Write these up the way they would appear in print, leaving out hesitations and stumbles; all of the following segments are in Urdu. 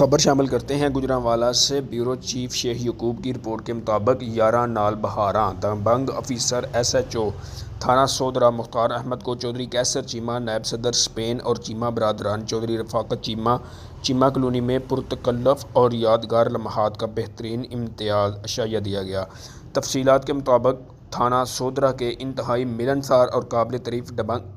خبر شامل کرتے ہیں گجرانوالہ سے۔ بیورو چیف شیخ یعقوب کی رپورٹ کے مطابق 11 نال بہاراں دبنگ افیسر ایس ایچ او تھانہ سودھرا مختار احمد کو چودھری کیسر چیمہ نائب صدر اسپین اور چیمہ برادران چودھری رفاقت چیمہ چیمہ کالونی میں پرتکلف اور یادگار لمحات کا بہترین امتیاز عطیہ دیا گیا۔ تفصیلات کے مطابق تھانہ سودھرا کے انتہائی ملنسار اور قابل تعریف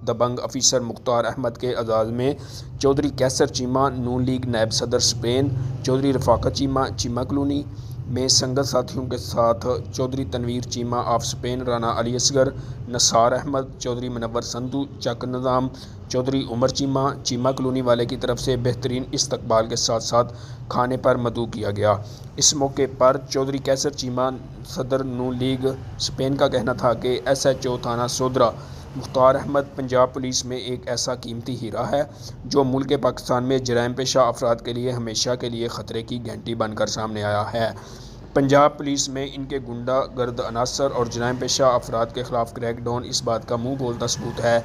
دبنگ افیسر مختار احمد کے اعزاز میں چودھری کیسر چیمہ نون لیگ نائب صدر اسپین چودھری رفاقت چیمہ چیمہ کالونی میں سنگت ساتھیوں کے ساتھ چودھری تنویر چیمہ آف اسپین رانا علی اصغر نثار احمد چودھری منور سندھو چک نظام چودھری عمر چیمہ چیمہ کالونی والے کی طرف سے بہترین استقبال کے ساتھ ساتھ کھانے پر مدعو کیا گیا۔ اس موقع پر چودھری کیسر چیمہ صدر نون لیگ اسپین کا کہنا تھا کہ ایس ایچ او تھانہ سودھرا مختار احمد پنجاب پولیس میں ایک ایسا قیمتی ہیرا ہے جو ملک پاکستان میں جرائم پیشہ افراد کے لیے ہمیشہ کے لیے خطرے کی گھنٹی بن کر سامنے آیا ہے۔ پنجاب پولیس میں ان کے غنڈہ گرد عناصر اور جرائم پیشہ افراد کے خلاف کریک ڈاؤن اس بات کا منہ بولتا ثبوت ہے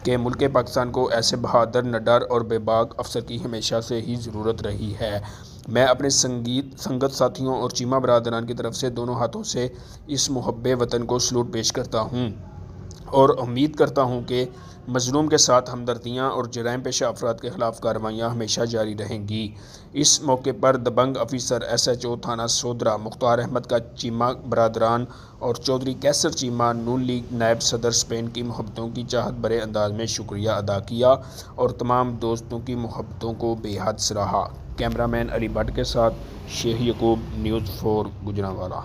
کہ ملک پاکستان کو ایسے بہادر، نڈر اور بے باک افسر کی ہمیشہ سے ہی ضرورت رہی ہے۔ میں اپنے سنگت ساتھیوں اور چیمہ برادران کی طرف سے دونوں ہاتھوں سے اس محب وطن کو سلوٹ پیش کرتا ہوں اور امید کرتا ہوں کہ مظلوم کے ساتھ ہمدردیاں اور جرائم پیشہ افراد کے خلاف کارروائیاں ہمیشہ جاری رہیں گی۔ اس موقع پر دبنگ افیسر ایس ایچ او تھانہ سودھرا مختار احمد کا چیمہ برادران اور چودھری کیسر چیمہ نون لیگ نائب صدر اسپین کی محبتوں کی چاہت بھرے انداز میں شکریہ ادا کیا اور تمام دوستوں کی محبتوں کو بے حد سراہا۔ کیمرہ مین علی بٹ کے ساتھ شیخ یعقوب، نیوز 4 گجرانوالہ۔